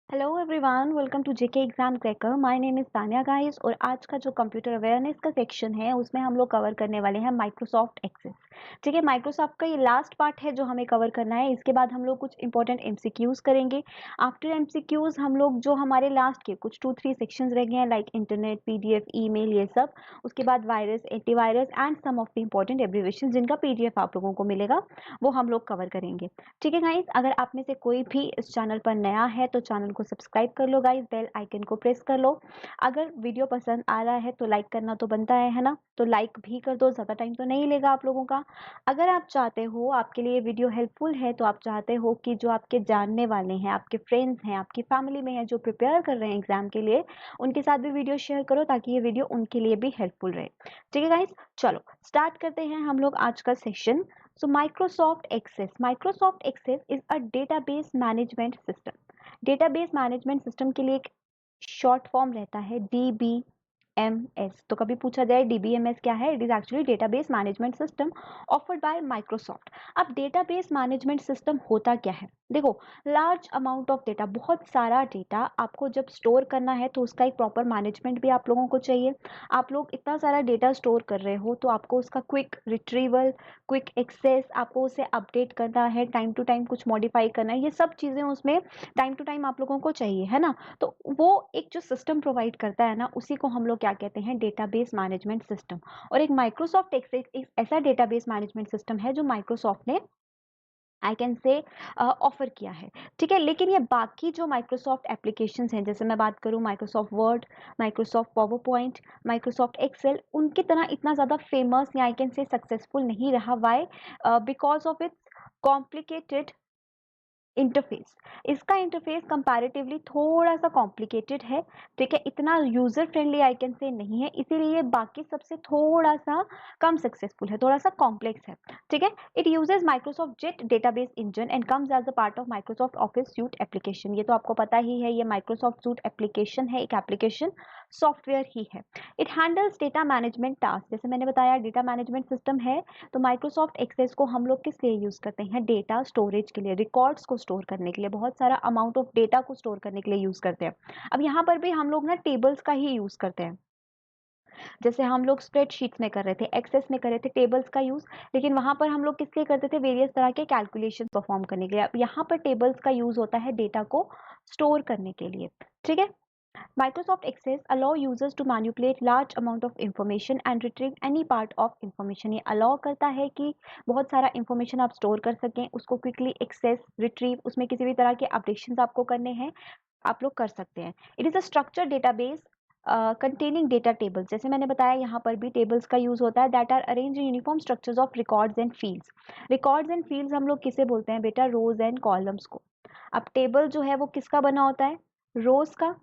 Hello everyone, welcome to JK exam cracker. My name is Tanya guys. और आज का जो कंप्यूटर अवेयरनेस का सेक्शन है उसमें हम लोग कवर करने वाले हैं माइक्रोसॉफ्ट एक्सेस। ठीक है, माइक्रोसॉफ्ट का ये लास्ट पार्ट है जो हमें कवर करना है। इसके बाद हम लोग कुछ इंपॉर्टेंट एमसीक्यूज करेंगे। आफ्टर एमसीक्यूज हम लोग जो हमारे लास्ट के कुछ 2-3 सेक्शंस रह गए हैं लाइक इंटरनेट, पीडीएफ, ईमेल, ये सब। उसके बाद virus, antivirus and some of the important abbreviation जिनका पीडीएफ आप लोगों को मिलेगा वो हम लोग कवर करेंगे। ठीक है गाइस, अगर आप में से कोई भी इस चैनल पर नया है तो चैनल को सब्सक्राइब कर लो गाइस, बेल आइकन को प्रेस कर लो। अगर वीडियो पसंद आ रहा है तो लाइक करना तो बनता है ना, तो लाइक भी कर दो, ज़्यादा टाइम तो नहीं लेगा आप लोगों का। अगर आप चाहते हो, आपके लिए वीडियो हेल्पफुल है, तो आप चाहते हो कि जो आपके जानने वाले हैं, आपके फ्रेंड्स हैं, आपकी फैमिली में हैं जो प्रिपेयर कर रहे हैं एग्जाम के लिए, उनके साथ भी वीडियो शेयर करो ताकि ये वीडियो उनके लिए भी हेल्पफुल रहे। ठीक है गाइस, चलो स्टार्ट करते हैं हम लोग आज का session. So Microsoft Access is a database management system. Database management system के लिए एक शॉर्ट फॉर्म रहता है DBMS। तो कभी पूछा जाए DBMS क्या है, it is actually database management system offered by Microsoft. अब डेटाबेस मैनेजमेंट सिस्टम होता क्या है, देखो, लार्ज अमाउंट ऑफ डेटा, बहुत सारा डेटा आपको जब स्टोर करना है तो उसका एक प्रॉपर मैनेजमेंट भी आप लोगों को चाहिए। आप लोग इतना सारा डेटा स्टोर कर रहे हो तो आपको उसका क्विक रिट्रीवल, क्विक एक्सेस, आपको उसे अपडेट करना है, टाइम टू टाइम कुछ मॉडिफाई करना है, ये सब चीज़ें उसमें टाइम टू टाइम आप लोगों को चाहिए, है ना। तो वो एक जो सिस्टम प्रोवाइड करता है ना, उसी को हम लोग क्या कहते हैं, डेटाबेस मैनेजमेंट सिस्टम। और एक माइक्रोसॉफ्ट एक्सेस एक ऐसा डेटाबेस मैनेजमेंट सिस्टम है जो माइक्रोसॉफ्ट ने आई कैन से ऑफर किया है। ठीक है, लेकिन ये बाकी जो माइक्रोसॉफ्ट एप्लीकेशंस हैं, जैसे मैं बात करूँ Microsoft Word, Microsoft PowerPoint, Microsoft Excel, उनकी तरह इतना ज़्यादा फेमस या आई कैन से सक्सेसफुल नहीं रहा। Why? Because of its complicated interface. इसका इंटरफेस कंपैरेटिवली थोड़ा सा कॉम्प्लिकेटेड है। ठीक है, इतना user friendly I can say नहीं है, इसीलिए बाकी सबसे थोड़ा सा कम सक्सेसफुल है, थोड़ा सा कॉम्प्लेक्स है। ठीक है, it uses Microsoft Jet database engine and comes as a part of Microsoft Office suite application. ये तो आपको पता ही है, ये माइक्रोसॉफ्ट सूट एप्लीकेशन है, एक एप्लीकेशन सॉफ्टवेयर ही है। It handles data management task, जैसे मैंने बताया डेटा मैनेजमेंट सिस्टम है। तो माइक्रोसॉफ्ट एक्सेस को हम लोग किस लिए यूज करते हैं, डेटा स्टोरेज के लिए, रिकॉर्ड्स को स्टोर करने के लिए, बहुत सारा अमाउंट ऑफ डेटा को स्टोर करने के लिए यूज करते हैं। अब यहाँ पर भी हम लोग ना टेबल्स का ही यूज करते हैं। जैसे हम लोग स्प्रेडशीट्स में कर रहे थे, एक्सेस में कर रहे थे टेबल्स का यूज, लेकिन वहां पर हम लोग किस लिए करते थे, वेरियस तरह के कैलकुलेशन परफॉर्म करने के लिए। अब यहाँ पर टेबल्स का यूज होता है डेटा को स्टोर करने के लिए। ठीक है, Microsoft Access allow users to manipulate large amount of information and retrieve any part of information। ये allow करता है कि बहुत सारा information आप store कर सकें, उसको quickly access, retrieve, उसमें किसी भी तरह के updations आपको करने हैं, आप लोग कर सकते हैं। It is a structured database containing data tables। जैसे मैंने बताया यहाँ पर भी tables का use होता है, that are arranged in uniform structures of records and fields। records and fields हम लोग किसे बोलते हैं बेटा, rows and columns को। अब टेबल जो है वो किसका बना होता है, रोज का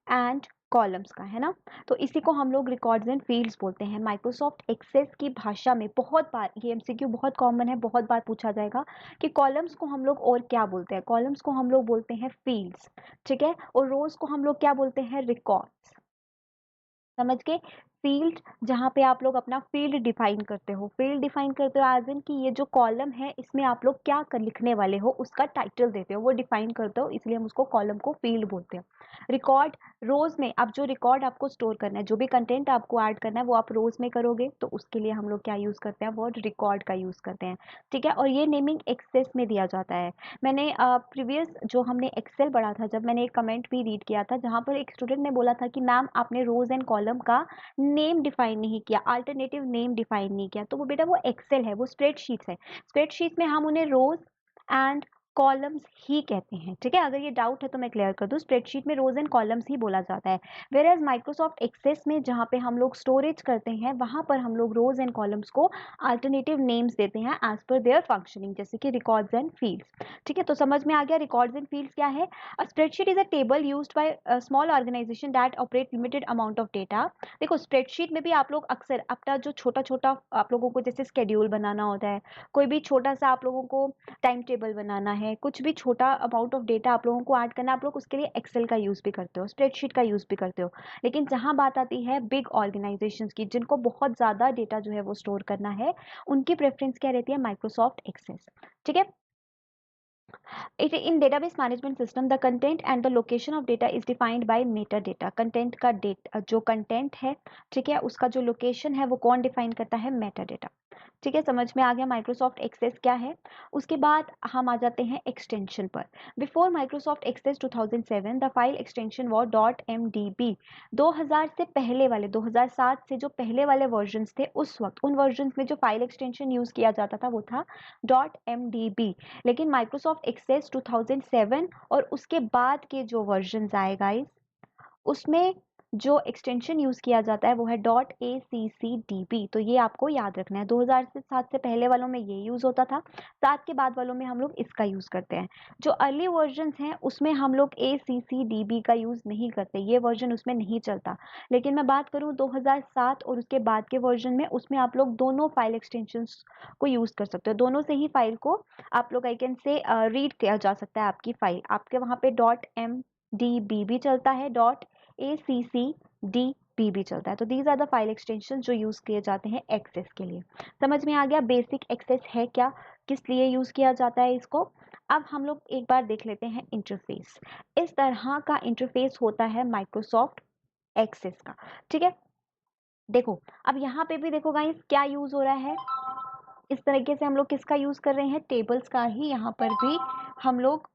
एंड कॉलम्स का, है ना। तो इसी को हम लोग रिकॉर्ड्स एंड फील्ड्स बोलते हैं। माइक्रोसॉफ्ट एक्सेस की भाषा में बहुत बार ये एमसीक्यू बहुत कॉमन है, बहुत बार पूछा जाएगा कि कॉलम्स को हम लोग और क्या बोलते हैं। कॉलम्स को हम लोग बोलते हैं फील्ड्स, ठीक है, और रोज को हम लोग क्या बोलते हैं, रिकॉर्ड्स। समझ के, फील्ड जहाँ पे आप लोग अपना फील्ड डिफाइन करते हो, फील्ड डिफाइन करते हो एज इन कि ये जो कॉलम है इसमें आप लोग क्या कर लिखने वाले हो, उसका टाइटल देते हो, वो डिफाइन करते हो, इसलिए हम उसको कॉलम को फील्ड बोलते हैं। रिकॉर्ड, रोज में अब जो रिकॉर्ड आपको स्टोर करना है, जो भी कंटेंट आपको ऐड करना है वो आप रोज में करोगे, तो उसके लिए हम लोग क्या यूज करते हैं, वर्ड रिकॉर्ड का यूज करते हैं। ठीक है, और ये नेमिंग एक्सेस में दिया जाता है। मैंने प्रीवियस जो हमने एक्सेल पढ़ा था, जब मैंने एक कमेंट भी रीड किया था जहाँ पर एक स्टूडेंट ने बोला था कि मैम आपने रोज एंड कॉलम का नेम डिफाइन नहीं किया, अल्टरनेटिव नेम डिफाइन नहीं किया। तो वो बेटा वो एक्सेल है, वो स्प्रेडशीट्स है, स्प्रेडशीट में हम उन्हें रोज एंड कॉलम्स ही कहते हैं। ठीक है, अगर ये डाउट है तो मैं क्लियर कर दूं, स्प्रेडशीट में रोज एंड कॉलम्स ही बोला जाता है। वेयर एज माइक्रोसॉफ्ट एक्सेस में जहाँ पे हम लोग स्टोरेज करते हैं, वहां पर हम लोग रोज एंड कॉलम्स को अल्टरनेटिव नेम्स देते हैं एज पर देयर फंक्शनिंग, जैसे कि रिकॉर्ड्स एंड फील्ड्स। ठीक है, तो समझ में आ गया रिकॉर्ड्स एंड फील्ड्स क्या है। A spreadsheet is a table used by small organisation that operate limited amount of data. देखो, स्प्रेडशीट में भी आप लोग अक्सर अपना जो छोटा छोटा आप लोगों को जैसे स्केड्यूल बनाना होता है, कोई भी छोटा सा आप लोगों को टाइम टेबल बनाना है, कुछ भी छोटा अमाउंट ऑफ डेटा आप लोगों को ऐड करना है, आप लोग उसके लिए एक्सेल का यूज भी करते हो, स्प्रेडशीट का यूज भी करते हो। लेकिन जहां बात आती है बिग ऑर्गेनाइजेशंस की, जिनको बहुत ज्यादा डेटा जो है वो स्टोर करना है, उनकी प्रेफरेंस क्या रहती है, माइक्रोसॉफ्ट एक्सेस। ठीक है, it in database management system the content and the location of data is defined by meta data. Content का जो कंटेंट है, ठीक है, उसका जो लोकेशन है वो कौन डिफाइन करता है? Meta data. ठीक है, समझ में आ गया माइक्रोसॉफ्ट एक्सेस क्या है। उसके बाद हम आ जाते हैं एक्सटेंशन पर। Before Microsoft Access 2007 the file extension was .mdb। 2000 से पहले वाले, 2007 से जो पहले वाले वर्जन्स थे, उस वक्त उन वर्जन्स में जो फाइल एक्सटेंशन यूज किया जाता था वो था .mdb। लेकिन माइक्रोसॉफ्ट एक्सेस 2007 और उसके बाद के जो वर्जन्स आए गाइस, उसमें जो एक्सटेंशन यूज किया जाता है वो है .accdb। तो ये आपको याद रखना है। 2007 से पहले वालों में ये यूज होता था, 7 के बाद वालों में हम लोग इसका यूज करते हैं। जो अर्ली वर्जन्स हैं उसमें हम लोग accdb का यूज नहीं करते, ये वर्जन उसमें नहीं चलता। लेकिन मैं बात करूं 2007 और उसके बाद के वर्जन में, उसमें आप लोग दोनों फाइल एक्सटेंशंस को यूज कर सकते हो। दोनों से ही फाइल को आप लोग आई कैन से रीड किया जा सकता है। आपकी फाइल, आपके वहां पे .mdb भी चलता है, .accdb भी चलता है। तो these are the file extension जो यूज किए जाते हैं एक्सेस के लिए। समझ में आ गया बेसिक एक्सेस है क्या, किस लिए यूज किया जाता है इसको। अब हम लोग एक बार देख लेते हैं इंटरफेस। इस तरह का इंटरफेस होता है माइक्रोसॉफ्ट एक्सेस का। ठीक है, देखो अब यहाँ पे भी देखो गाइस क्या यूज हो रहा है। इस तरीके से हम लोग किसका यूज कर रहे हैं? टेबल्स का ही यहाँ पर भी हम लोग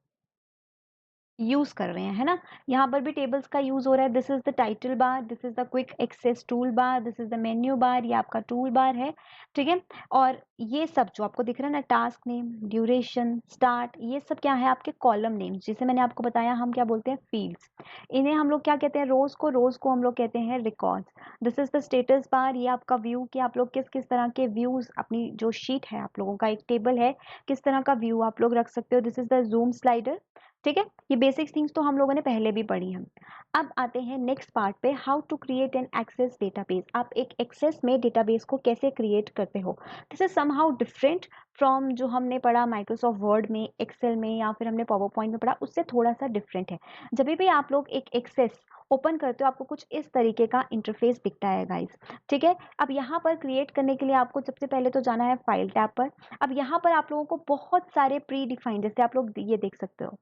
यूज कर रहे हैं, है ना। यहाँ पर भी टेबल्स का यूज हो रहा है। This is the title bar, this is the quick access tool bar, this is the menu bar, ये आपका टूल बार है। ठीक है, और ये सब जो आपको दिख रहा है ना, टास्क नेम, ड्यूरेशन, स्टार्ट, ये सब क्या है? आपके कॉलम नेम, जिसे मैंने आपको बताया हम क्या बोलते हैं? फील्ड्स। इन्हें हम लोग क्या कहते हैं? रोज को हम लोग कहते हैं records. This is the status bar, ये आपका व्यू कि आप लोग किस किस तरह के व्यूज, अपनी जो शीट है आप लोगों का एक टेबल है, किस तरह का व्यू आप लोग रख सकते हो। This is the zoom slider. ठीक है, ये बेसिक थिंग्स तो हम लोगों ने पहले भी पढ़ी हैं। अब आते हैं नेक्स्ट पार्ट पे, how to create an Access database. आप एक एक्सेस में डेटाबेस को कैसे क्रिएट करते हो। This is somehow different from जो हमने पढ़ा माइक्रोसॉफ्ट वर्ड में, एक्सेल में, या फिर हमने पावर पॉइंट में पढ़ा, उससे थोड़ा सा डिफरेंट है। जब भी आप लोग एक एक्सेस ओपन करते हो आपको कुछ इस तरीके का इंटरफेस दिखता है गाइस। ठीक है, अब यहाँ पर क्रिएट करने के लिए आपको सबसे पहले तो जाना है फाइल टैब पर। अब यहाँ पर आप लोगों को बहुत सारे प्री डिफाइंड, जैसे आप लोग ये देख सकते हो,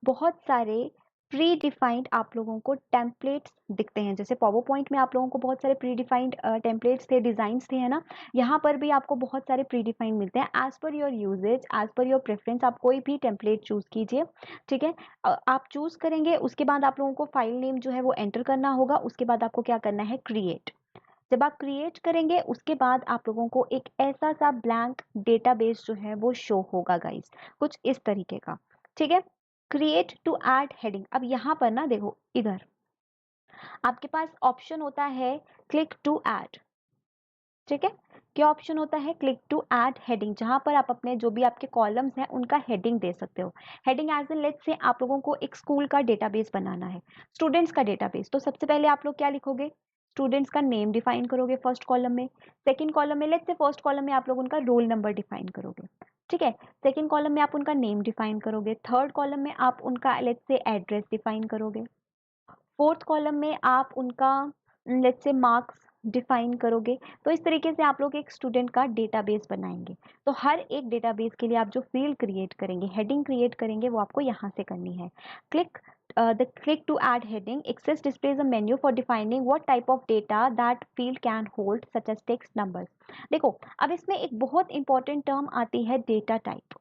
बहुत सारे प्री डिफाइंड आप लोगों को टेम्पलेट्स दिखते हैं। जैसे पावर पॉइंट में आप लोगों को बहुत सारे प्री डिफाइंड टेम्पलेट्स थे, डिजाइन्स थे, है ना। यहाँ पर भी आपको बहुत सारे प्री डिफाइंड मिलते हैं। As per your usages, as per your preference, आप कोई भी टेम्पलेट चूज कीजिए। ठीक है, आप चूज करेंगे, उसके बाद आप लोगों को फाइल नेम जो है वो एंटर करना होगा। उसके बाद आपको क्या करना है? क्रिएट। जब आप क्रिएट करेंगे उसके बाद आप लोगों को एक ऐसा सा ब्लैंक डेटाबेस जो है वो शो होगा गाइस, कुछ इस तरीके का। ठीक है, क्रिएट टू ऐड हेडिंग। अब यहाँ पर ना देखो, इधर आपके पास ऑप्शन होता है क्लिक टू ऐड। ठीक है, क्या ऑप्शन होता है? क्लिक टू ऐड हेडिंग, जहां पर आप अपने जो भी आपके कॉलम्स हैं उनका हेडिंग दे सकते हो। Heading as in, let's say आप लोगों को एक स्कूल का डेटाबेस बनाना है, स्टूडेंट्स का डेटाबेस। तो सबसे पहले आप लोग क्या लिखोगे? स्टूडेंट्स का नेम डिफाइन करोगे फर्स्ट कॉलम में। सेकंड कॉलम में, लेट्स से फर्स्ट कॉलम में आप लोग उनका रोल नंबर डिफाइन करोगे। ठीक है, सेकंड कॉलम में आप उनका नेम डिफाइन करोगे। थर्ड कॉलम में आप उनका लेट्स से एड्रेस डिफाइन करोगे। फोर्थ कॉलम में आप उनका लेट्स से मार्क्स डिफाइन करोगे। तो इस तरीके से आप लोग एक स्टूडेंट का डेटाबेस बनाएंगे। तो हर एक डेटाबेस के लिए आप जो फील्ड क्रिएट करेंगे, हेडिंग क्रिएट करेंगे, वो आपको यहाँ से करनी है। Click to add heading. Access displays a menu for defining what type of data that field can hold, such as text, numbers. देखो अब इसमें एक बहुत इंपॉर्टेंट टर्म आती है, डेटा टाइप।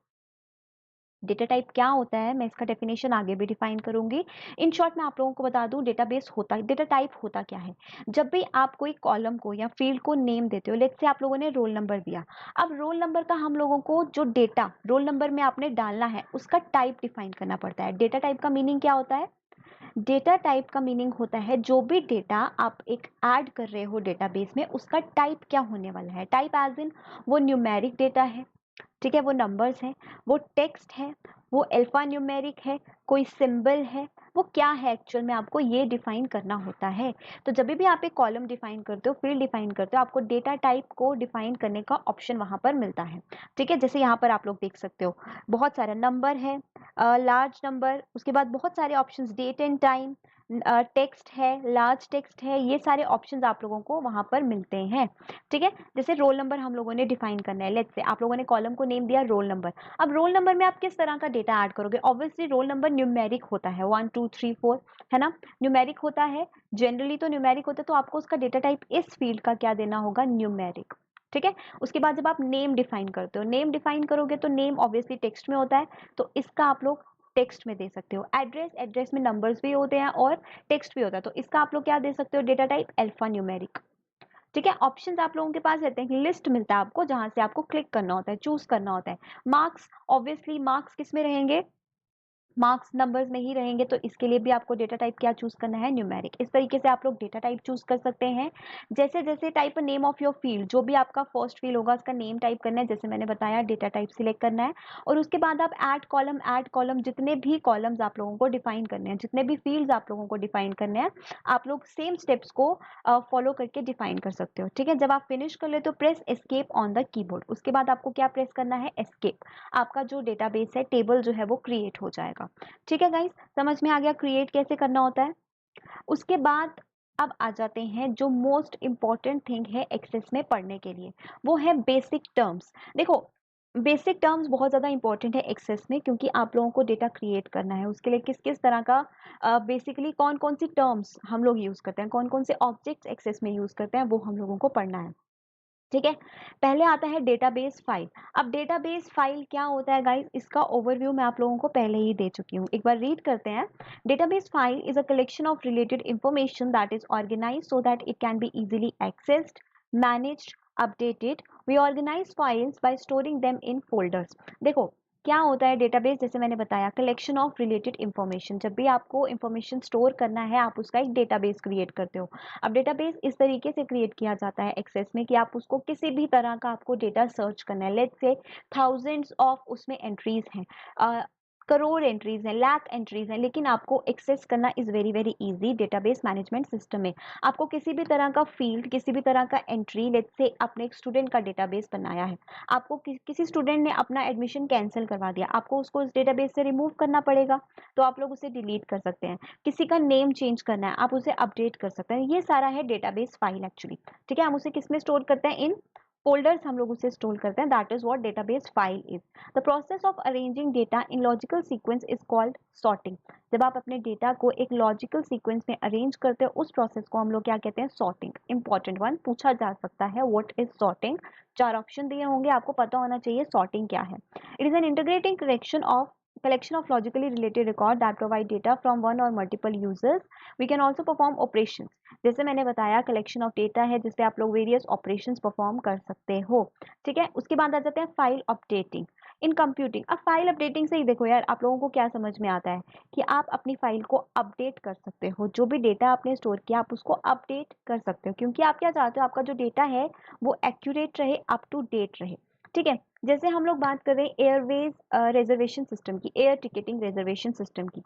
डेटा टाइप क्या होता है, मैं इसका डेफिनेशन आगे भी डिफाइन करूंगी। इन शॉर्ट मैं आप लोगों को बता दूं, डेटाबेस होता, डेटा टाइप होता क्या है। जब भी आप कोई कॉलम को या फील्ड को नेम देते हो, लेट्स से आप लोगों ने रोल नंबर दिया। अब रोल नंबर का हम लोगों को जो डेटा रोल नंबर में आपने डालना है उसका टाइप डिफाइन करना पड़ता है। डेटा टाइप का मीनिंग क्या होता है? डेटा टाइप का मीनिंग होता है जो भी डेटा आप एक ऐड कर रहे हो डेटाबेस में, उसका टाइप क्या होने वाला है। टाइप एज इन वो न्यूमेरिक डेटा है, ठीक है, वो नंबर्स हैं, वो टेक्स्ट है, वो अल्फा न्यूमेरिक है, कोई सिंबल है, वो क्या है एक्चुअल में आपको ये डिफाइन करना होता है। तो जब भी आप एक कॉलम डिफाइन करते हो, फील्ड डिफाइन करते हो, आपको डेटा टाइप को डिफाइन करने का ऑप्शन वहां पर मिलता है। ठीक है, जैसे यहाँ पर आप लोग देख सकते हो बहुत सारा नंबर है, लार्ज नंबर, उसके बाद बहुत सारे options, date and time, text है, लार्ज टेक्स्ट है, ये सारे ऑप्शंस आप लोगों को वहाँ पर मिलते हैं। ठीक है, जैसे रोल नंबर हम लोगों ने डिफाइन करना है। लेट्स से आप लोगों ने कॉलम को नेम दिया रोल नंबर। अब रोल नंबर में आप किस तरह का डेटा ऐड करोगे? ऑब्वियसली रोल नंबर न्यूमेरिक होता है, 1 2 3 4, है ना, न्यूमेरिक होता है। जनरली तो न्यूमेरिक होता है, तो आपको उसका डेटा टाइप इस फील्ड का क्या देना होगा? न्यूमेरिक। ठीक है, उसके बाद जब आप नेम डिफाइन करते हो, नेम डिफाइन करोगे तो नेम ऑब्वियसली टेक्स्ट में होता है, तो इसका आप लोग टेक्स्ट में दे सकते हो। एड्रेस, एड्रेस में नंबर्स भी होते हैं और टेक्स्ट भी होता है, तो इसका आप लोग क्या दे सकते हो? Data type alpha numeric. ठीक है, ऑप्शंस आप लोगों के पास रहते हैं, लिस्ट मिलता है आपको जहां से आपको क्लिक करना होता है, चूज करना होता है। मार्क्स, ऑब्वियसली मार्क्स किस में रहेंगे? मार्क्स नंबर्स में ही रहेंगे, तो इसके लिए भी आपको डेटा टाइप क्या चूज करना है? न्यूमेरिक। इस तरीके से आप लोग डेटा टाइप चूज कर सकते हैं। जैसे जैसे type name of your field, जो भी आपका फर्स्ट फील्ड होगा उसका नेम टाइप करना है, जैसे मैंने बताया डेटा टाइप सिलेक्ट करना है, और उसके बाद आप ऐड कॉलम, जितने भी कॉलम्स आप लोगों को डिफाइन करने हैं, जितने भी फील्ड्स आप लोगों को डिफाइन करने हैं, आप लोग सेम स्टेप्स को फॉलो करके डिफाइन कर सकते हो। ठीक है, जब आप फिनिश कर ले तो press escape on the keyboard. उसके बाद आपको क्या प्रेस करना है? एस्केप। आपका जो डेटाबेस है, टेबल जो है वो क्रिएट हो जाएगा। ठीक है गाइस, समझ में आ गया क्रिएट कैसे करना होता है? उसके बाद अब आ जाते हैं जो मोस्ट इंपॉर्टेंट थिंग है एक्सेस में पढ़ने के लिए, वो है बेसिक टर्म्स। देखो, बेसिक टर्म्स बहुत ज़्यादा इंपॉर्टेंट है एक्सेस में, क्योंकि आप लोगों को डेटा क्रिएट करना है। उसके लिए किस किस तरह का बेसिकली कौन कौन सी टर्म्स हम लोग यूज़ करते हैं, कौन कौन से ऑब्जेक्ट्स एक्सेस में यूज़ करते हैं, वो हम लोगों को पढ़ना है। ठीक है, पहले आता है डेटाबेस फाइल। अब डेटाबेस फाइल क्या होता है गाइस, इसका ओवरव्यू मैं आप लोगों को पहले ही दे चुकी हूँ, एक बार रीड करते हैं। Database file is a collection of related information that is organised so that it can be easily accessed, managed, updated. We organise files by storing them in folders. देखो, क्या होता है डेटाबेस? जैसे मैंने बताया, कलेक्शन ऑफ रिलेटेड इंफॉर्मेशन। जब भी आपको इंफॉर्मेशन स्टोर करना है, आप उसका एक डेटाबेस क्रिएट करते हो। अब डेटाबेस इस तरीके से क्रिएट किया जाता है एक्सेस में कि आप उसको किसी भी तरह का आपको डेटा सर्च करना है। लेट्स से थाउजेंड्स ऑफ उसमें एंट्रीज हैं, करोड़ एंट्रीज हैं, लाख एंट्रीज हैं, लेकिन आपको एक्सेस करना is very very easy database management system में। आपको किसी भी तरह का फील्ड, किसी भी तरह का एंट्री, लेट्स से आपने एक स्टूडेंट का डेटाबेस बनाया है, आपको किसी स्टूडेंट ने अपना एडमिशन कैंसिल करवा दिया, आपको उसको उस डेटाबेस से रिमूव करना पड़ेगा, तो आप लोग उसे डिलीट कर सकते हैं। किसी का नेम चेंज करना है, आप उसे अपडेट कर सकते हैं। ये सारा है डेटाबेस फाइल एक्चुअली। ठीक है, हम उसे किस में स्टोर करते हैं? इन फोल्डर्स हम लोग उसे स्टोर करते हैं। That is what database file is. The process of arranging data in logical sequence is called sorting. जब आप अपने डेटा को एक लॉजिकल सीक्वेंस में अरेंज करते हो, उस प्रोसेस को हम लोग क्या कहते हैं? सॉर्टिंग। इंपॉर्टेंट वन पूछा जा सकता है, व्हाट इज सॉर्टिंग? 4 ऑप्शन दिए होंगे, आपको पता होना चाहिए सॉर्टिंग क्या है। It is an integrating collection of logically related record that provide data from one or multiple users. We can also perform operations. जैसे मैंने बताया, कलेक्शन ऑफ डेटा है जिससे आप लोग वेरियस ऑपरेशंस परफॉर्म कर सकते हो। ठीक है, उसके बाद आ जाते हैं फाइल अपडेटिंग इन कंप्यूटिंग। अब फाइल अपडेटिंग से ही देखो यार, आप लोगों को क्या समझ में आता है कि आप अपनी फाइल को अपडेट कर सकते हो। जो भी डेटा आपने स्टोर किया, आप उसको अपडेट कर सकते हो, क्योंकि आप क्या चाहते हो? आपका जो डेटा है वो एक्यूरेट रहे, अप टू डेट रहे। ठीक है, जैसे हम लोग बात कर रहे हैं एयरवेज रिजर्वेशन सिस्टम की, एयर टिकटिंग रिजर्वेशन सिस्टम की।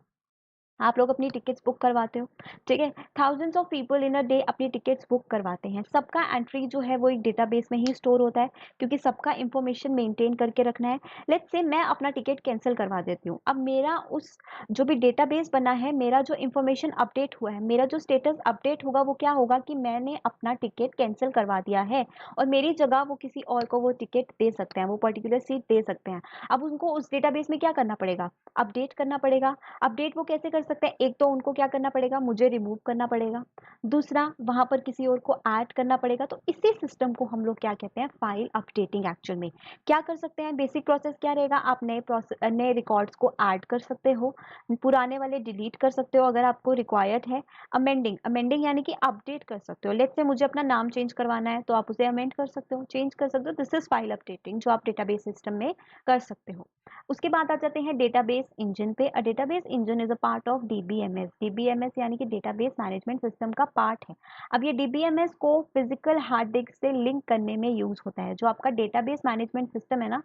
आप लोग अपनी टिकट्स बुक करवाते हो, ठीक है, thousands of people in a day अपनी टिकट्स बुक करवाते हैं। सबका एंट्री जो है वो एक डेटाबेस में ही स्टोर होता है, क्योंकि सबका इंफॉर्मेशन मेंटेन करके रखना है। लेट्स से मैं अपना टिकट कैंसिल करवा देती हूँ, अब मेरा उस जो भी डेटाबेस बना है, मेरा जो इंफॉर्मेशन अपडेट हुआ है, मेरा जो स्टेटस अपडेट होगा, वो क्या होगा कि मैंने अपना टिकट कैंसिल करवा दिया है, और मेरी जगह वो किसी और को वो टिकट दे सकते हैं, वो पर्टिकुलर सीट दे सकते हैं। अब उनको उस डेटाबेस में क्या करना पड़ेगा? अपडेट करना पड़ेगा। अपडेट वो कैसे कर सकते हैं? एक तो उनको क्या करना पड़ेगा? मुझे रिमूव करना पड़ेगा, दूसरा वहां पर किसी और को ऐड करना पड़ेगा। तो इसी सिस्टम को हम लोग क्या कहते हैं? File updating. एक्चुअल में क्या कर सकते हैं? बेसिक प्रोसेस क्या रहेगा? आप नए रिकॉर्ड्स को ऐड कर सकते हो, पुराने वाले डिलीट कर सकते हो अगर आपको रिक्वायर्ड है। अमेंडिंग, अमेंडिंग यानी कि अपडेट कर सकते हो। लेट्स से मुझे अपना नाम चेंज करवाना है, तो आप उसे अमेंड कर सकते हो, चेंज कर सकते हो। दिस इज फाइल अपडेटिंग, जो आप डेटाबेस सिस्टम में कर सकते हो। उसके बाद आ जाते हैं डेटाबेस इंजन पे। A database engine is a part of DBMS. DBMS यानी कि डेटाबेस मैनेजमेंट सिस्टम का पार्ट है। अब ये डीबीएमएस को फिजिकल हार्ड डिस्क से लिंक करने में यूज होता है। जो आपका डेटाबेस मैनेजमेंट सिस्टम है ना,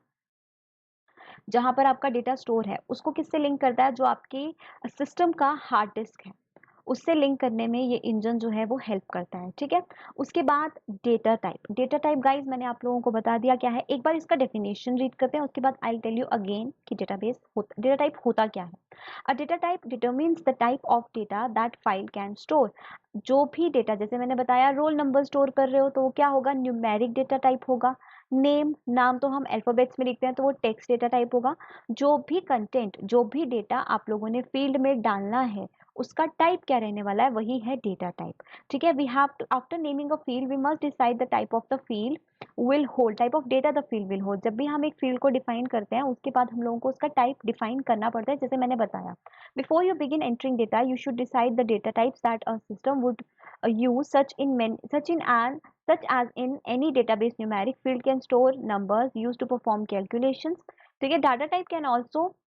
जहां पर आपका डेटा स्टोर है, उसको किससे लिंक करता है? जो आपकी सिस्टम का हार्ड डिस्क है, उससे लिंक करने में ये इंजन जो है वो हेल्प करता है, ठीक है। उसके बाद डेटा टाइप गाइज मैंने आप लोगों को बता दिया क्या है, एक बार इसका डेफिनेशन रीड करते हैं, उसके बाद आई टेल यू अगेन कि डेटा टाइप होता क्या है। A data type determines the type of data that file can store. जो भी डेटा, जैसे मैंने बताया रोल नंबर स्टोर कर रहे हो तो वो क्या होगा, न्यूमेरिक डेटा टाइप होगा। नाम तो हम अल्फाबेट्स में लिखते हैं तो वो टेक्स्ट डेटा टाइप होगा। जो भी कंटेंट, जो भी डेटा आप लोगों ने फील्ड में डालना है उसका टाइप क्या रहने वाला है, वही है डेटा टाइप, ठीक है। We have to after naming a field we must decide the type of the field will hold, type of data the field will hold. जब भी हम एक फील्ड को डिफाइन करते हैं उसके बाद हम लोगों को उसका टाइप डिफाइन करना पड़ता है, जैसे मैंने बताया। Before you begin entering data you should decide the data types that a system would use such as in any database numeric field can store numbers used to perform calculations। तो ये data type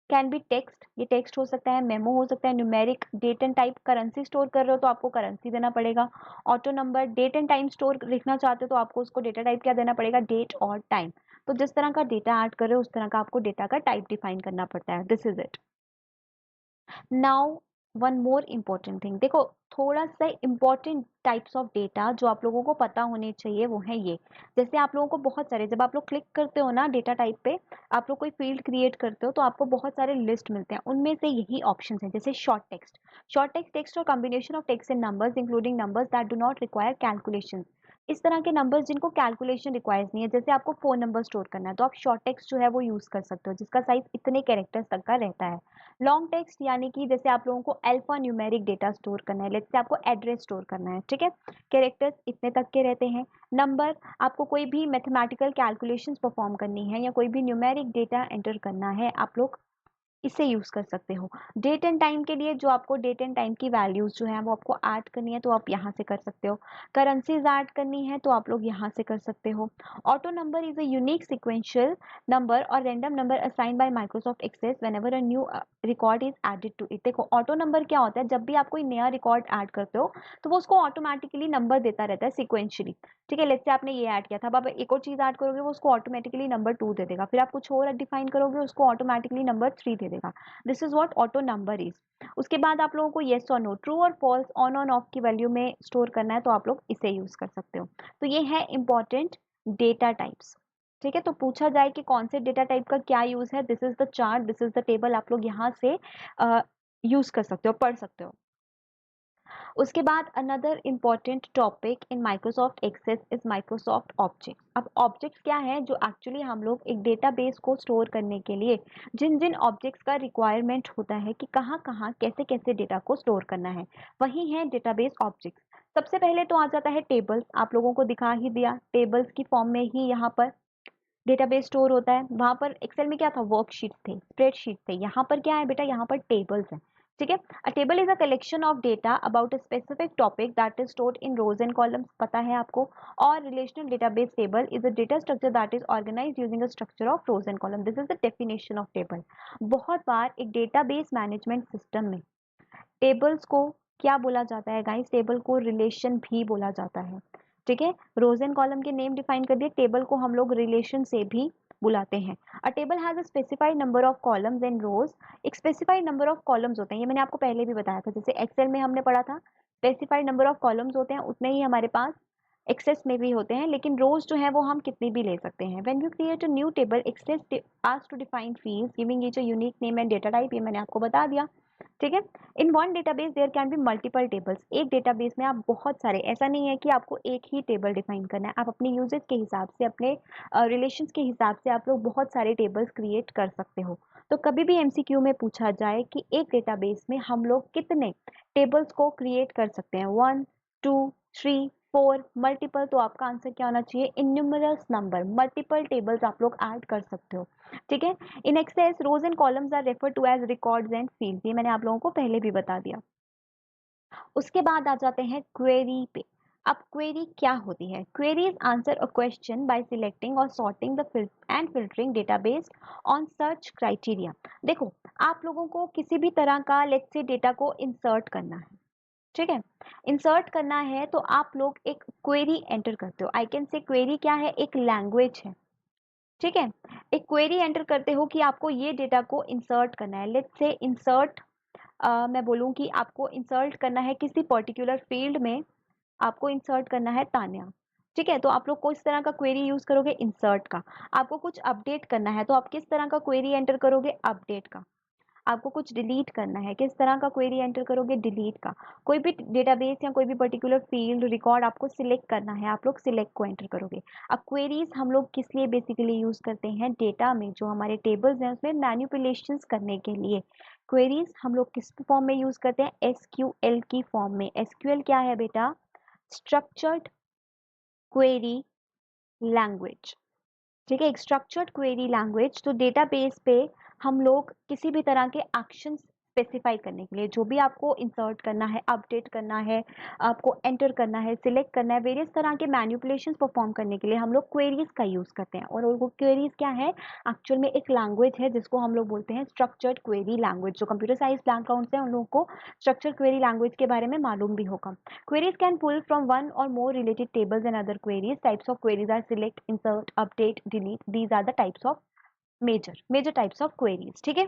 can be text, ये text हो सकता है, memo हो सकता है, numeric date and type, currency store कर रहे हो तो आपको करेंसी देना पड़ेगा। Auto number, date and time store लिखना चाहते हो तो आपको उसको डेटा टाइप क्या देना पड़ेगा, डेट और टाइम। तो जिस तरह का डेटा ऐड कर रहे हो उस तरह का आपको डेटा का टाइप डिफाइन करना पड़ता है। This is it. Now one more important thing, देखो थोड़ा सा इम्पोर्टेंट टाइप्स ऑफ डेटा जो आप लोगों को पता होने चाहिए वो है ये। जैसे आप लोगों को बहुत सारे, जब आप लोग क्लिक करते हो ना डेटा टाइप पे, आप लोग कोई फील्ड क्रिएट करते हो तो आपको बहुत सारे लिस्ट मिलते हैं, उनमें से यही ऑप्शंस हैं। जैसे शॉर्ट टेक्स्ट और combination of text and numbers including numbers that do not require calculation. इस तरह के नंबर्स जिनको कैलकुलेशन रिक्वायर्स नहीं है, जैसे आपको फोन नंबर स्टोर करना है तो आप शॉर्ट टेक्स्ट जो है वो यूज कर सकते हो जिसका साइज इतने कैरेक्टर्स तक का रहता है। लॉन्ग टेक्स्ट यानी कि जैसे आप लोगों को अल्फा न्यूमेरिक डेटा स्टोर करना है, लेट्स से आपको एड्रेस स्टोर करना है, ठीक है, कैरेक्टर्स इतने तक के रहते हैं। नंबर, आपको कोई भी मैथमेटिकल कैलकुलेशंस परफॉर्म करनी है या कोई भी न्यूमेरिक डेटा एंटर करना है, आप लोग इसे यूज कर सकते हो। डेट एंड टाइम के लिए जो आपको डेट एंड टाइम की वैल्यूज जो है वो आपको ऐड करनी है तो आप यहाँ से कर सकते हो। करेंसीज ऐड करनी है तो आप लोग यहाँ से कर सकते हो। Auto number is a unique sequential number और random number assigned by Microsoft Access whenever a new record is added to it. देखो ऑटो नंबर क्या होता है, जब भी आप कोई नया रिकॉर्ड ऐड करते हो तो वो उसको ऑटोमेटिकली नंबर देता रहता है सिक्वेंशियली, ठीक है। लेट्स से आपने ये ऐड किया था, अब आप एक और चीज ऐड करोगे वो उसको ऑटोमेटिकली नंबर 2 दे देगा, फिर आप कुछ और डिफाइन करोगे उसको ऑटोमेटिकली नंबर 3 दे देगा। This is what auto number is. उसके बाद आप लोगों को येस और नो, ट्रू और फॉल्स, ऑन और ऑफ की वैल्यू में स्टोर करना है तो आप लोग इसे यूज कर सकते हो। तो ये है इंपॉर्टेंट डेटा टाइप्स, ठीक है। तो पूछा जाए कि कौन से डेटा टाइप का क्या यूज है, this is the chart, this is the table, आप लोग यहाँ से यूज कर सकते हो, पढ़ सकते हो। उसके बाद another important topic in Microsoft Access is Microsoft object. अब ऑब्जेक्ट्स क्या है, जो एक्चुअली हम लोग एक डेटाबेस को स्टोर करने के लिए जिन जिन ऑब्जेक्ट्स का रिक्वायरमेंट होता है कि कहाँ कहाँ कैसे कैसे डेटा को स्टोर करना है, वही है डेटाबेस ऑब्जेक्ट्स। सबसे पहले तो आ जाता है टेबल्स, आप लोगों को दिखा ही दिया, टेबल्स की फॉर्म में ही यहाँ पर डेटाबेस स्टोर होता है। वहां पर एक्सेल में क्या था, वर्कशीट थे, स्प्रेडशीट थे, यहाँ पर क्या है बेटा, यहाँ पर टेबल्स है, ठीक है। A table is a collection of data about a specific topic that is stored in rows and columns, पता है आपको। और relational database table is a data structure that is organised using a structure of rows and column. This is the definition of table. बहुत बार एक database management system में tables को क्या बोला जाता है गाइस, टेबल को रिलेशन भी बोला जाता है, ठीक है। रोज एंड कॉलम के नेम डिफाइन कर दिए, टेबल को हम लोग रिलेशन से भी बुलाते हैं। A table has a specified number of columns and rows. एक स्पेसिफाइड नंबर ऑफ कॉलम्स होते हैं, ये मैंने आपको पहले भी बताया था, जैसे एक्सेल में हमने पढ़ा था स्पेसिफाइड नंबर ऑफ कॉलम्स होते हैं, उतने ही हमारे पास एक्सेस में भी होते हैं, लेकिन रोज जो है वो हम कितनी भी ले सकते हैं। When you create a new table Access asks to define fields giving each a unique name and data type, ये मैंने आपको बता दिया, ठीक है। In one database there can be multiple tables. एक डेटाबेस में आप बहुत सारे, ऐसा नहीं है कि आपको एक ही टेबल डिफाइन करना है, आप अपने यूजेज के हिसाब से, अपने रिलेशंस के हिसाब से आप लोग बहुत सारे टेबल्स क्रिएट कर सकते हो। तो कभी भी एमसीक्यू में पूछा जाए कि एक डेटाबेस में हम लोग कितने टेबल्स को क्रिएट कर सकते हैं, 1 2 3 4 मल्टीपल, तो आपका आंसर क्या होना चाहिए, इन्यूमरस नंबर, मल्टीपल टेबल्स आप लोग ऐड कर सकते हो, ठीक है। In Access rows and columns are refer to as records and fields, ये मैंने आप लोगों को पहले भी बता दिया। उसके बाद आ जाते हैं क्वेरी पे। अब क्वेरी क्या होती है, queries answer a question by selecting और sorting the and filtering database on search criteria. देखो आप लोगों को किसी भी तरह का लेट्स से डेटा को इंसर्ट करना है, ठीक है, इंसर्ट करना है तो आप लोग एक क्वेरी एंटर करते हो। आई कैन से क्वेरी क्या है, एक लैंग्वेज है, ठीक है। एक क्वेरी एंटर करते हो कि आपको ये डेटा को इंसर्ट करना है, लेट्स से इंसर्ट मैं बोलूँ कि आपको इंसर्ट करना है किसी पर्टिकुलर फील्ड में, आपको इंसर्ट करना है तान्या, ठीक है? तो आप लोग किस तरह का क्वेरी यूज़ करोगे? इंसर्ट का। आपको कुछ अपडेट करना है, तो आप किस तरह का क्वेरी एंटर करोगे? अपडेट का। आपको कुछ डिलीट करना है, किस तरह का क्वेरी एंटर करोगे? डिलीट का। कोई भी डेटाबेस या कोई भी पर्टिकुलर फील्ड, रिकॉर्ड आपको सिलेक्ट करना है, आप लोग सिलेक्ट को एंटर करोगे। अब क्वेरीज हम लोग किस लिए बेसिकली यूज़ करते हैं? डेटा में जो हमारे टेबल्स हैं उसमें मैनिपुलेशंस करने के लिए। क्वेरीज हम लोग किस फॉर्म में यूज़ करते हैं? एसक्यूएल की फॉर्म में। एसक्यूएल क्या है बेटा? स्ट्रक्चर्ड क्वेरी लैंग्वेज, ठीक है? एक स्ट्रक्चर्ड क्वेरी लैंग्वेज, तो डेटाबेस पे हम लोग किसी भी तरह के एक्शन स्पेसिफाई करने के लिए, जो भी आपको इंसर्ट करना है, अपडेट करना है, आपको एंटर करना है, सिलेक्ट करना है, वेरियस तरह के मैनिपुलेशन परफॉर्म करने के लिए हम लोग क्वेरीज का यूज करते हैं। और वो क्वेरीज क्या है? एक्चुअल में एक लैंग्वेज है जिसको हम लोग बोलते हैं स्ट्रक्चर्ड क्वेरी लैंग्वेज। जो कंप्यूटर साइंस बैकग्राउंड से उन लोगों को स्ट्रक्चर्ड क्वेरी लैंग्वेज के बारे में मालूम भी होगा। Queries can pull from one or more related tables and other queries. Types of queries are select, insert, update, delete. These are the types of major types of queries. ठीक है?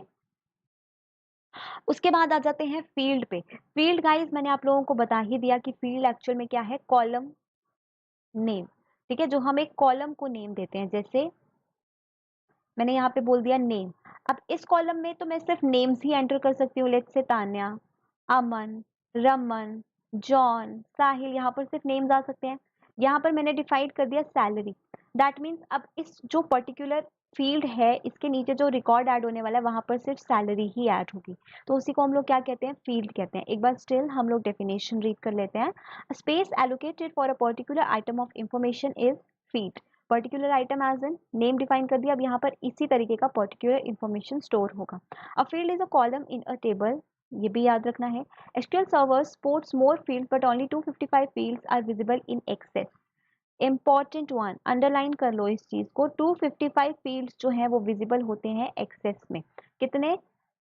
उसके बाद आ जाते हैं फील्ड पे। फील्ड गाइस मैंने आप लोगों को बता ही दिया कि फील्ड एक्चुअल में क्या है? कॉलम नेम, ठीक है? जो हम एक कॉलम को नेम देते हैं, जैसे मैंने यहाँ पे बोल दिया नेम। अब इस कॉलम में तो मैं सिर्फ नेम्स ही एंटर कर सकती हूँ, let's say Tanya, Aman, Raman, John, Sahil, यहाँ पर सिर्फ नेम्स आ सकते हैं। यहाँ पर मैंने डिफाइड कर दिया सैलरी। दैट मीन्स अब इस जो पर्टिकुलर फील्ड है इसके नीचे जो रिकॉर्ड ऐड होने वाला है वहां पर सिर्फ सैलरी ही ऐड होगी, तो उसी को हम लोग क्या कहते हैं? फील्ड कहते हैं। एक बार स्टिल हम लोग डेफिनेशन रीड कर लेते हैं। Space allocated for a particular item of information is field. Particular item as in name define कर दिया। अब यहाँ पर इसी तरीके का पर्टिकुलर इंफॉर्मेशन स्टोर होगा। A field is a column in a table, ये भी याद रखना है। SQL Server supports more field but only 255 fields are visible in Access. Important one, underline कर लो इस चीज को, 255 फील्ड्स जो हैं वो विजिबल होते हैं एक्सेस में। कितने?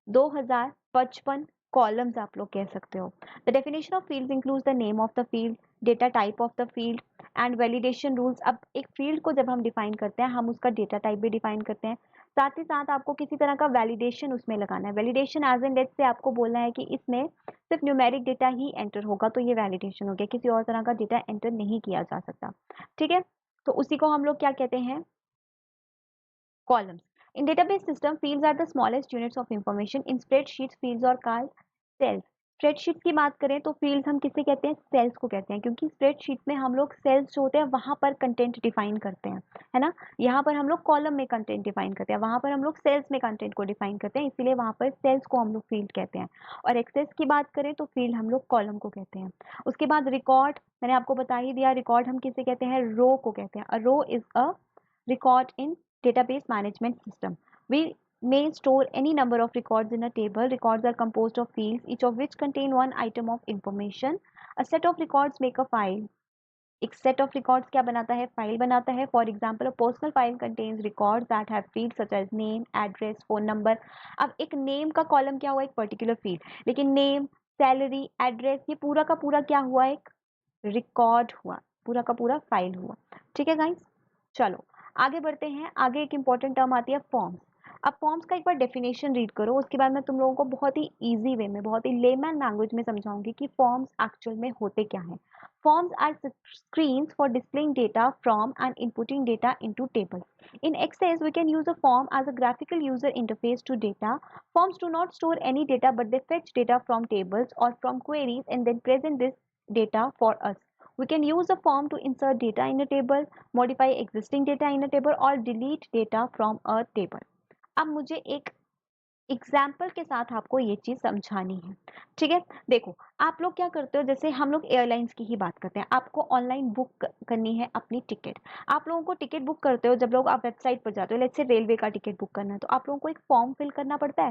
2055 कॉलम्स आप लोग कह सकते हो। The definition of fields includes the name of the field, data type of the field and validation rules. अब एक फील्ड को जब हम डिफाइन करते हैं हम उसका डेटा टाइप भी डिफाइन करते हैं, साथ ही साथ आपको किसी तरह का वैलिडेशन उसमें लगाना है। Validation as in let's say आपको बोलना है कि इसमें सिर्फ न्यूमेरिक डेटा ही एंटर होगा, तो ये वैलिडेशन हो गया, किसी और तरह का डेटा एंटर नहीं किया जा सकता, ठीक है? तो उसी को हम लोग क्या कहते हैं? columns. In database system, fields are the smallest units of information. In spreadsheets, fields are called cells. Spreadsheet की बात करें तो फील्ड्स हम किसे कहते हैं? सेल्स को कहते हैं, क्योंकि स्प्रेडशीट में हम लोग सेल्स जो होते हैं वहां पर कंटेंट डिफाइन करते हैं, है ना? यहाँ पर हम लोग कॉलम में कंटेंट डिफाइन करते हैं, वहां पर हम लोग सेल्स में कंटेंट को डिफाइन करते हैं, इसीलिए वहां पर सेल्स को हम लोग फील्ड कहते हैं। और एक्सेस की बात करें तो फील्ड हम लोग कॉलम को कहते हैं। उसके बाद रिकॉर्ड, मैंने आपको बता ही दिया, रिकॉर्ड हम किसे कहते हैं? रो को कहते हैं। A row is a record in database management system. We may store any number of records in a table. Records are composed of fields, each of which contain one item of information. A set of records make a file. एक set of records क्या बनाता है? File बनाता है। For example, a personal file contains records that have fields such as name, address, phone number. अब एक name का column क्या हुआ? एक particular field, लेकिन name, salary, address ये पूरा का पूरा क्या हुआ? एक record हुआ, पूरा का पूरा फाइल हुआ, ठीक है गाइस? चलो आगे बढ़ते हैं। आगे एक इंपॉर्टेंट टर्म आती है फॉर्म्स। अब फॉर्म्स का एक बार डेफिनेशन रीड करो, उसके बाद मैं तुम लोगों को बहुत ही इजी वे में, बहुत ही लेमैन लैंग्वेज में समझाऊंगी कि फॉर्म्स एक्चुअल में होते क्या हैं। Forms are screens for displaying data from and inputting data into tables. In Access, we can use a form as a graphical user interface to data. Forms do not store any data, but they fetch data from tables or from queries and then present this data for us. We can use a form to insert data in a table, modify existing data in a table or delete data from a table. अब मुझे एक example के साथ आपको ये चीज समझानी है, ठीक है? देखो आप लोग क्या करते हो, जैसे हम लोग एयरलाइंस की ही बात करते हैं, आपको ऑनलाइन बुक करनी है अपनी टिकट। आप लोगों को टिकट बुक करते हो, जब लोग आप वेबसाइट पर जाते हो, लेट्स से रेलवे का टिकट बुक करना है, तो आप लोगों को एक फॉर्म फिल करना पड़ता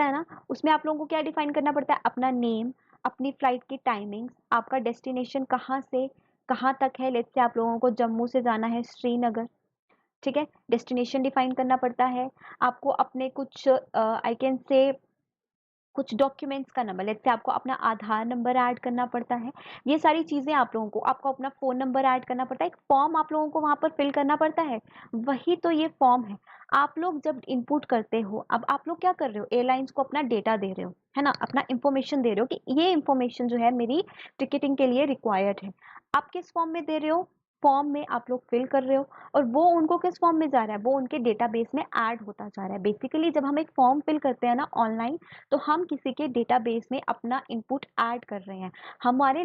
है ना? उसमें आप लोगों को क्या डिफाइन करना पड़ता है? अपना नेम, अपनी फ्लाइट की टाइमिंग्स, आपका डेस्टिनेशन कहाँ से कहाँ तक है। लेट्स से आप लोगों को जम्मू से जाना है श्रीनगर, ठीक है? डेस्टिनेशन डिफाइन करना पड़ता है आपको। अपने कुछ आई कैन से कुछ डॉक्यूमेंट्स का नंबर, लेट्स से आपको अपना आधार नंबर ऐड करना पड़ता है, ये सारी चीज़ें आप लोगों को, आपको अपना फ़ोन नंबर ऐड करना पड़ता है, एक फॉर्म आप लोगों को वहाँ पर फिल करना पड़ता है, वही तो ये फॉर्म है। आप लोग जब इनपुट करते हो, अब आप लोग क्या कर रहे हो, एयरलाइंस को अपना डेटा दे रहे हो, है ना, अपना इंफॉर्मेशन दे रहे हो कि ये इंफॉर्मेशन जो है मेरी टिकटिंग के लिए रिक्वायर्ड है। आप किस फॉर्म में दे रहे हो, फॉर्म में आप लोग फिल कर रहे हो, और वो उनको किस फॉर्म में जा रहा है, वो उनके डेटाबेस में ऐड होता जा रहा है। बेसिकली जब हम एक फॉर्म फिल करते हैं ना ऑनलाइन, तो हम किसी के डेटाबेस में अपना इनपुट ऐड कर रहे हैं। हमारे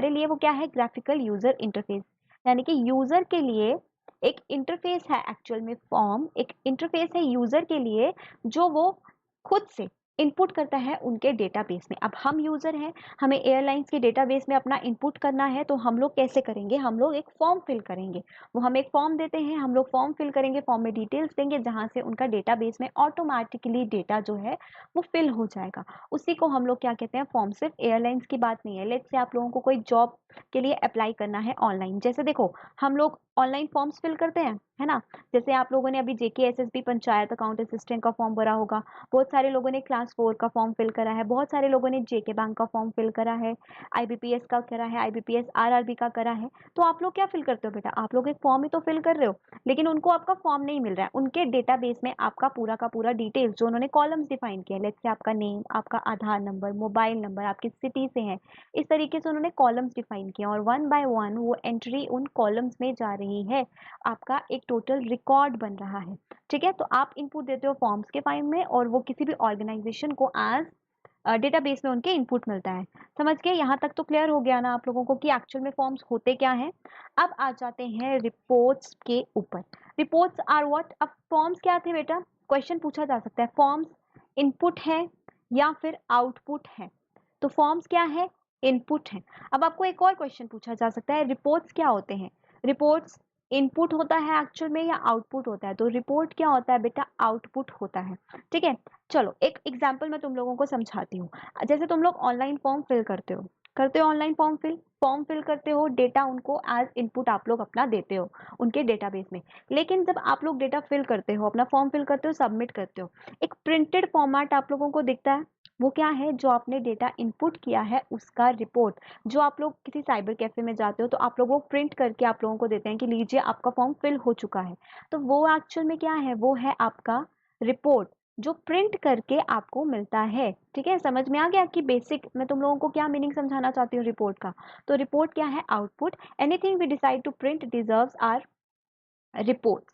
लिए वो क्या है, ग्राफिकल यूजर इंटरफेस, यानी कि यूजर के लिए एक इंटरफेस है, एक्चुअल में फॉर्म एक इंटरफेस है यूजर के लिए, जो वो खुद से इनपुट करता है उनके डेटाबेस में। अब हम यूजर हैं, हमें एयरलाइंस के डेटाबेस में अपना इनपुट करना है, तो हम लोग कैसे करेंगे, हम लोग एक फॉर्म फिल करेंगे। वो हमें एक फॉर्म देते हैं, हम लोग फॉर्म फिल करेंगे, फॉर्म में डिटेल्स देंगे, जहां से उनका डेटाबेस में ऑटोमेटिकली डेटा जो है वो फिल हो जाएगा। उसी को हम लोग क्या कहते हैं, फॉर्म। सिर्फ एयरलाइंस की बात नहीं है, लेट्स से आप लोगों को कोई जॉब के लिए अप्लाई करना है ऑनलाइन, जैसे देखो हम लोग ऑनलाइन फॉर्म्स फिल करते हैं, है ना। जैसे आप लोगों ने अभी जेकेएसएसबी पंचायत अकाउंट असिस्टेंट का फॉर्म भरा होगा, बहुत सारे लोगों ने क्लास 4 का फॉर्म फिल करा है, बहुत सारे लोगों ने जेके बैंक का फॉर्म फिल करा है, आईबीपीएस का करा है, आईबीपीएस आरआरबी का करा है। तो आप लोग क्या फिल करते हो बेटा, आप लोग एक फॉर्म ही तो फिल कर रहे हो, लेकिन उनको आपका फॉर्म नहीं मिल रहा है, उनके डेटाबेस में आपका पूरा का पूरा डिटेल्स जो उन्होंने कॉलम्स डिफाइन किया, लेट्स से आपका नेम, आपका आधार नंबर, मोबाइल नंबर, आप किस सिटी से हैं, इस तरीके से उन्होंने कॉलम्स डिफाइन किया, और वन बाय वन वो एंट्री उन कॉलम्स में जा रही है, आपका एक टोटल रिकॉर्ड बन रहा है। ठीक है, तो आप इनपुट देते हो फॉर्म्स के फाइल में, और वो किसी भी ऑर्गेनाइजेशन को एज डेटाबेस में उनके इनपुट मिलता है। समझ गए, यहाँ तक तो क्लियर हो गया ना आप लोगों को कि एक्चुअल में फॉर्म्स होते क्या हैं। अब आ जाते हैं रिपोर्ट्स के ऊपर। रिपोर्ट्स आर व्हाट, अब फॉर्म्स क्या थे बेटा, क्वेश्चन पूछा जा सकता है, फॉर्म्स इनपुट है या फिर आउटपुट है। तो फॉर्म्स क्या है, इनपुट है। अब आपको एक और क्वेश्चन पूछा जा सकता है, रिपोर्ट्स क्या होते हैं, रिपोर्ट्स इनपुट होता है एक्चुअल में या आउटपुट होता है, तो रिपोर्ट क्या होता है बेटा, आउटपुट होता है। ठीक है, चलो एक एग्जाम्पल मैं तुम लोगों को समझाती हूँ। जैसे तुम लोग ऑनलाइन फॉर्म फिल करते हो ऑनलाइन फॉर्म फिल करते हो, डेटा उनको एज इनपुट आप लोग अपना देते हो उनके डेटाबेस में। लेकिन जब आप लोग डेटा फिल करते हो, अपना फॉर्म फिल करते हो, सबमिट करते हो, एक प्रिंटेड फॉर्मेट आप लोगों को दिखता है, वो क्या है, जो आपने डेटा इनपुट किया है उसका रिपोर्ट। जो आप लोग किसी साइबर कैफे में जाते हो, तो आप लोग वो प्रिंट करके आप लोगों को देते हैं कि लीजिए आपका फॉर्म फिल हो चुका है। तो वो एक्चुअल में क्या है, वो है आपका रिपोर्ट, जो प्रिंट करके आपको मिलता है। ठीक है, समझ में आ गया कि बेसिक मैं तुम लोगों को क्या मीनिंग समझाना चाहती हूँ रिपोर्ट का। तो रिपोर्ट क्या है, output. Anything we decide to print deserves are report.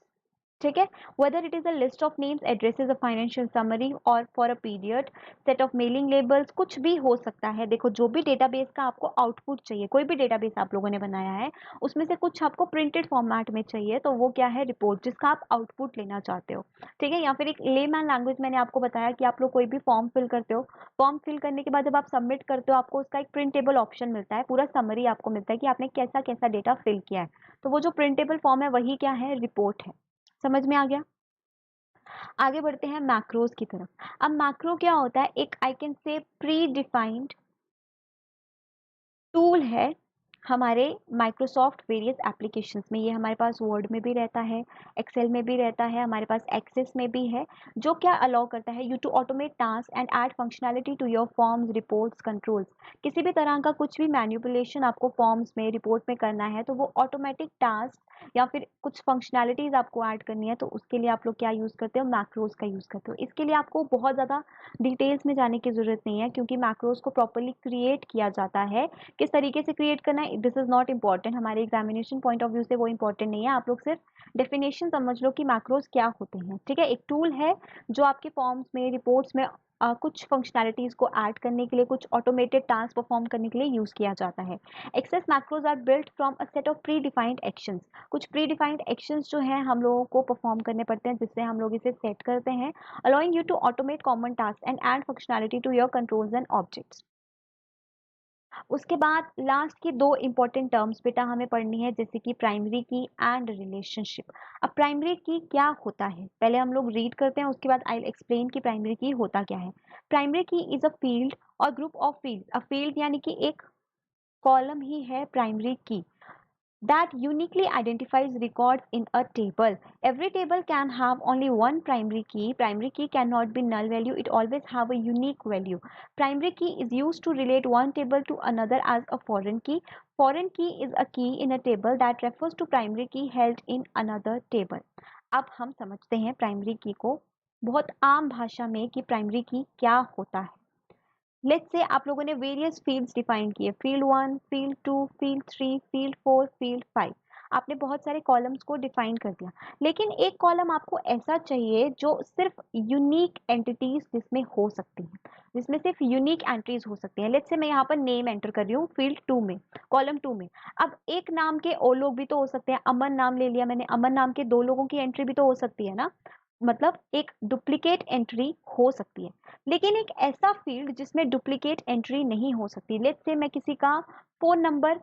ठीक है, whether it is a list of names, addresses, a financial summary or for a period, set of mailing labels, कुछ भी हो सकता है। देखो जो भी डेटाबेस का आपको आउटपुट चाहिए, कोई भी डेटाबेस आप लोगों ने बनाया है, उसमें से कुछ आपको प्रिंटेड फॉर्मेट में चाहिए, तो वो क्या है, रिपोर्ट, जिसका आप आउटपुट लेना चाहते हो। ठीक है, या फिर एक लेमैन लैंग्वेज मैंने आपको बताया कि आप लोग कोई भी फॉर्म फिल करते हो, फॉर्म फिल करने के बाद जब आप सबमिट करते हो, आपको उसका एक प्रिंटेबल ऑप्शन मिलता है, पूरा समरी आपको मिलता है कि आपने कैसा कैसा डेटा फिल किया है। तो वो जो प्रिंटेबल फॉर्म है वही क्या है, रिपोर्ट है। समझ में आ गया। आगे बढ़ते हैं मैक्रोज की तरफ। अब मैक्रो क्या होता है, एक I can say pre defined tool है हमारे माइक्रोसॉफ्ट वेरियस एप्लीकेशंस में। ये हमारे पास वर्ड में भी रहता है, एक्सेल में भी रहता है, हमारे पास एक्सेस में भी है, जो क्या अलाउ करता है, you to automate task and add functionality to your forms, reports, controls. किसी भी तरह का कुछ भी मैनिपुलेशन आपको फॉर्म्स में, रिपोर्ट में करना है, तो वो ऑटोमेटिक टास्क या फिर कुछ फंक्शनैलिटीज आपको ऐड करनी है, तो उसके लिए आप लोग क्या यूज़ करते हो, मैक्रोज का यूज़ करते हो। इसके लिए आपको बहुत ज़्यादा डिटेल्स में जाने की ज़रूरत नहीं है, क्योंकि मैक्रोज को प्रॉपरली क्रिएट किया जाता है। किस तरीके से क्रिएट करना है, दिस इज नॉट इम्पॉर्टेंट, हमारे एग्जामिनेशन पॉइंट ऑफ व्यू से वो इम्पॉर्टेंट नहीं है। आप लोग सिर्फ डेफिनेशन समझ लो कि मैक्रोज क्या होते हैं। ठीक है, एक टूल है जो आपके फॉर्म्स में, रिपोर्ट्स में कुछ फंक्शनैलिटीज को ऐड करने के लिए, कुछ ऑटोमेटेड टास्क परफॉर्म करने के लिए यूज किया जाता है। Access macros are built from a set of predefined actions. कुछ प्री डिफाइंड एक्शंस जो है हम लोगों को परफॉर्म करने पड़ते हैं, जिससे हम लोग इसे सेट करते हैं, allowing you to automate common task and add functionality to your controls and objects. उसके बाद लास्ट की दो इंपॉर्टेंट टर्म्स बेटा हमें पढ़नी है, जैसे कि प्राइमरी की एंड रिलेशनशिप। अब प्राइमरी की क्या होता है, पहले हम लोग रीड करते हैं, उसके बाद आई विल एक्सप्लेन कि प्राइमरी की होता क्या है। Primary key is a field और group of field. A field यानी कि एक कॉलम ही है प्राइमरी की। that uniquely identifies records in a table. Every table can have only one primary key. Primary key cannot be null value. It always have a unique value. Primary key is used to relate one table to another as a foreign key. Foreign key is a key in a table that refers to primary key held in another table. अब हम समझते हैं primary की को बहुत आम भाषा में कि प्राइमरी की क्या होता है। लेट्स से आप लोगों ने वेरियस फील्ड्स डिफाइन किए, field 1, field 2, field 3, field 4, field 5। आपने बहुत सारे कॉलम्स को डिफाइन कर दिया, लेकिन एक कॉलम आपको ऐसा चाहिए जो सिर्फ यूनिक एंटिटीज जिसमें हो सकती हैं, जिसमें सिर्फ यूनिक एंट्रीज हो सकती हैं। लेट्स से मैं यहाँ पर नेम एंटर कर रही हूँ फील्ड 2 में, कॉलम 2 में। अब एक नाम के और लोग भी तो हो सकते हैं। अमन नाम ले लिया मैंने, अमन नाम के 2 लोगों की एंट्री भी तो हो सकती है ना, मतलब एक डुप्लीकेट एंट्री हो सकती है। लेकिन एक ऐसा फील्ड जिसमें डुप्लीकेट एंट्री नहीं हो सकती, लेट्स से मैं किसी का फोन नंबर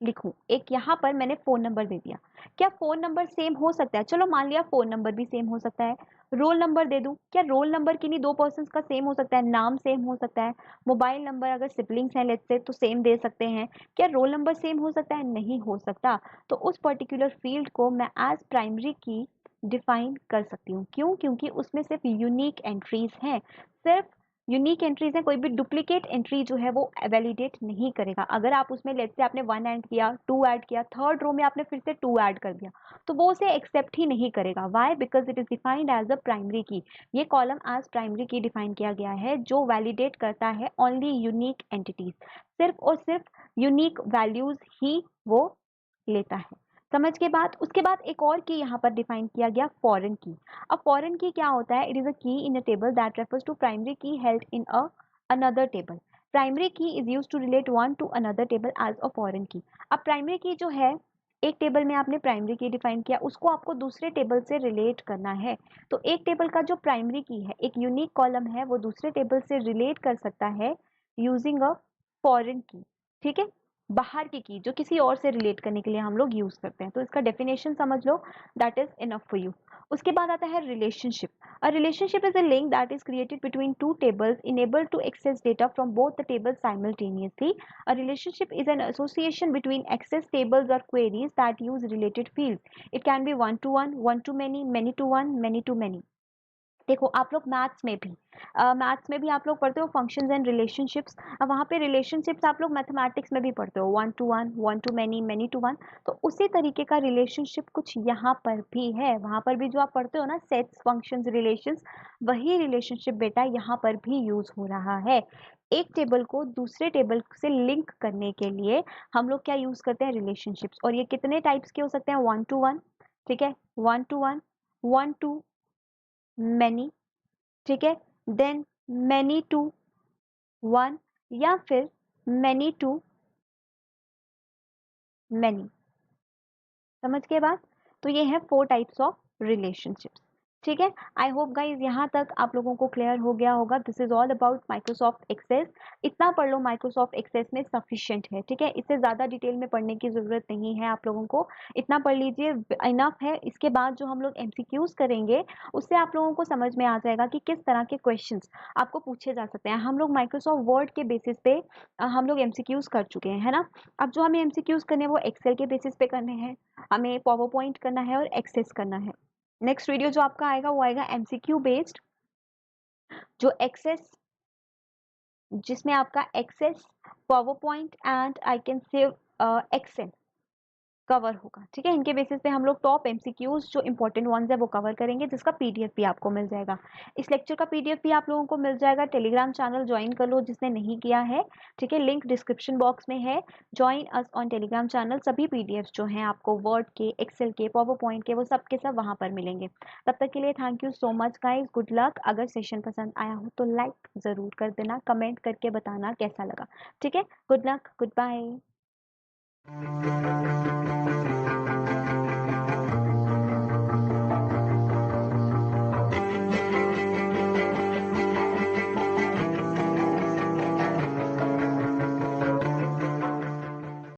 लिखूं, एक यहाँ पर मैंने फोन नंबर दे दिया, क्या फोन नंबर सेम हो सकता है? चलो मान लिया फोन नंबर भी सेम हो सकता है। रोल नंबर दे दूं, क्या रोल नंबर किन्हीं 2 पर्सन का सेम हो सकता है? नाम सेम हो सकता है। मोबाइल नंबर अगर सिबलिंग्स हैं लेट्स से तो सेम दे सकते हैं। क्या रोल नंबर सेम हो सकता है? नहीं हो सकता। तो उस पर्टिकुलर फील्ड को मैं एज प्राइमरी की डिफाइन कर सकती हूँ। क्यों? क्योंकि उसमें सिर्फ यूनिक एंट्रीज हैं, सिर्फ यूनिक एंट्रीज हैं। कोई भी डुप्लीकेट एंट्री जो है वो वैलिडेट नहीं करेगा। अगर आप उसमें लेट्स से आपने 1 ऐड किया, 2 ऐड किया, थर्ड रो में आपने फिर से 2 ऐड कर दिया, तो वो उसे एक्सेप्ट ही नहीं करेगा। Why? Because it is defined as a primary key. ये column as primary key define किया गया है जो वैलिडेट करता है ओनली यूनिक एंटिटीज, सिर्फ और सिर्फ यूनिक वैल्यूज ही वो लेता है। समझ के बाद उसके बाद एक और की यहाँ पर डिफाइन किया गया, फॉरेन की। अब फॉरेन की क्या होता है? It is a key in a table that refers to primary key held in a another table. Primary key is use to relate one to another table as a foreign key. अब primary की जो है, एक table में आपने primary key define किया, उसको आपको दूसरे टेबल से रिलेट करना है। तो एक टेबल का जो प्राइमरी की है, एक यूनिक कॉलम है, वो दूसरे टेबल से रिलेट कर सकता है यूजिंग अ फॉरेन की। ठीक है, बाहर की जो किसी और से रिलेट करने के लिए हम लोग यूज करते हैं। तो इसका डेफिनेशन समझ लो, that is enough for you. उसके बाद आता है relationship. A relationship is a link that is created between two tables enable to access data from both the tables simultaneously. A relationship is an association between Access tables और queries that use related fields. It can be one to one, one to many to one, many to many. देखो आप लोग maths में भी आप लोग पढ़ते हो फंक्शंस एंड रिलेशनशिप्स। अब वहाँ पे रिलेशनशिप्स आप लोग मैथमेटिक्स में भी पढ़ते हो, one to one, one to many, many to one. तो उसी तरीके का रिलेशनशिप कुछ यहाँ पर भी है। वहाँ पर भी जो आप पढ़ते हो ना सेट्स, फंक्शंस, रिलेशंस, वही रिलेशनशिप बेटा यहाँ पर भी यूज हो रहा है। एक टेबल को दूसरे टेबल से लिंक करने के लिए हम लोग क्या यूज करते हैं? रिलेशनशिप्स। और ये कितने टाइप्स के हो सकते हैं? वन टू वन, ठीक है, one to one, one to many, ठीक है, देन मैनी टू वन, या फिर मैनी टू मैनी। समझ के बाद? तो ये है 4 टाइप्स ऑफ रिलेशनशिप्स। ठीक है, आई होप गाइज यहाँ तक आप लोगों को क्लियर हो गया होगा। This is all about Microsoft Access. इतना पढ़ लो माइक्रोसॉफ्ट एक्सेस में सफिशिएंट है। ठीक है, इससे ज़्यादा डिटेल में पढ़ने की ज़रूरत नहीं है आप लोगों को, इतना पढ़ लीजिए, इनफ है। इसके बाद जो हम लोग एमसीक्यूज करेंगे उससे आप लोगों को समझ में आ जाएगा कि किस तरह के क्वेश्चंस आपको पूछे जा सकते हैं। हम लोग माइक्रोसॉफ्ट वर्ड के बेसिस पे हम लोग एमसीक्यूज कर चुके हैं, है ना। अब जो हमें एमसीक्यूज करने हैं वो एक्सेल के बेसिस पे करने हैं, हमें पावर पॉइंट करना है और एक्सेस करना है। नेक्स्ट वीडियो जो आपका आएगा वो आएगा एमसीक्यू बेस्ड, जो एक्सेस, जिसमें आपका access, PowerPoint and I can save Excel cover होगा। ठीक है, इनके बेसिस पे हम लोग टॉप एमसीक्यूज जो इंपॉर्टेंट वंस है वो कवर करेंगे, जिसका पीडीएफ भी आपको मिल जाएगा। इस लेक्चर का पीडीएफ भी आप लोगों को मिल जाएगा। टेलीग्राम चैनल ज्वाइन कर लो जिसने नहीं किया है, ठीक है, लिंक डिस्क्रिप्शन बॉक्स में है। Join us on Telegram channel. सभी पीडीएफ जो हैं आपको वर्ड के, एक्सेल के, पावर पॉइंट के, वो सब के सब वहाँ पर मिलेंगे। तब तक के लिए thank you so much guys, good luck. अगर सेशन पसंद आया हो तो लाइक ज़रूर कर देना, कमेंट करके बताना कैसा लगा। ठीक है, गुड लक, गुड बाय।